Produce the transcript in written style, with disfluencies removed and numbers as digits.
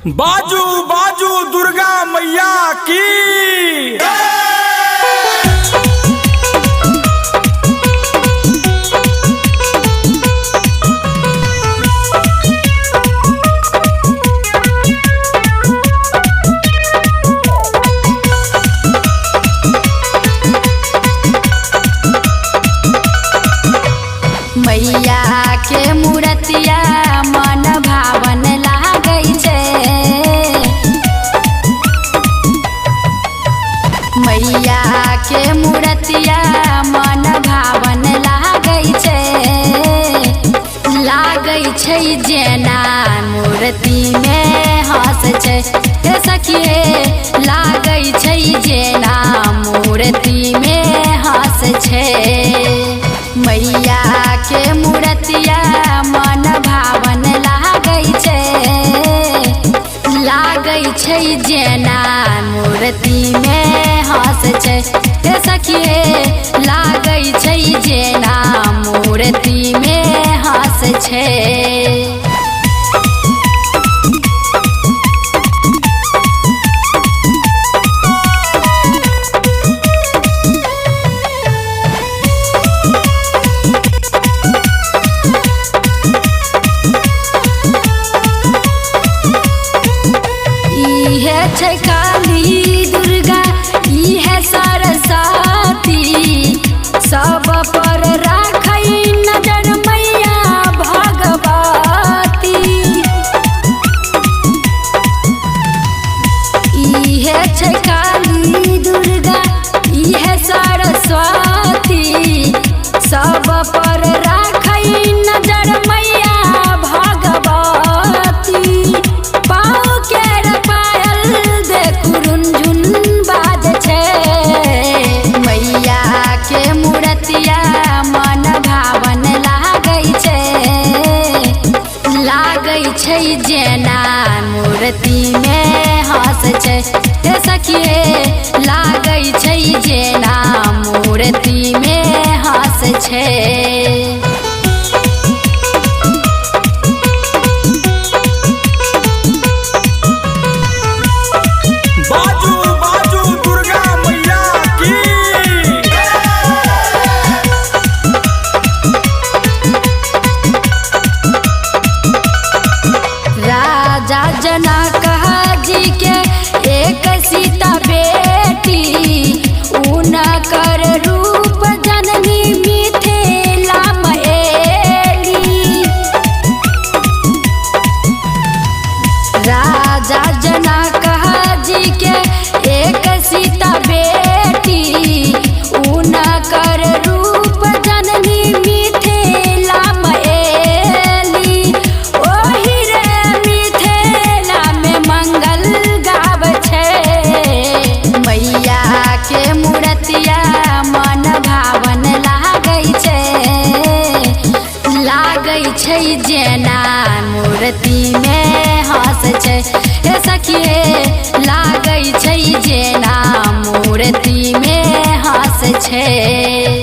बाजू बाजू दुर्गा मैया की मैया के मूर्तिया मन भावन लागै छै। मैया के मूर्तिया मन भावन लागै छै। लागै छै जेना मूर्ति में हंस छै। हे सखिए लागै छै जेना मूर्ति में हंस छै। मैया के मूर्तिया मन भावन लागै छै। लागै छै जेना मूर्ति में हंस छै। हे सखिए लागै छै जेना मूर्ति में हंस छै। इहे छै काली दुर्गा इहे सरस्वती सब पर राखै नजर मैया भगवती। इहे छै काली दुर्गा इहे सरस्वती सब पर राखै नजर मैया भगवती। पाँव केर पायल देखू रुनझुन बाज छै। मैया के मूर्तिया मन भावन लागै छै। लागै छै जेना मूर्ति में हंस छै। हे सखिए लागै छै जेना मूर्ति में हंस छै। बाजू बाजू दुर्गा मैया की राजा जनक जी के एक सीता बेटी उनकर रूप जननी मिथिला में एली। राजा जनक जी के एक सीता बेटी उनकर रूप जननी मिथिला में एली। ओही रे मिथिला में मंगल गाव छै। मैया के मूर्तिया मन भावन लागै छै। लागै छै जेना मूर्ति में हंस छै। हे सखिए लागै छै जेना मूर्ति में हंस छै।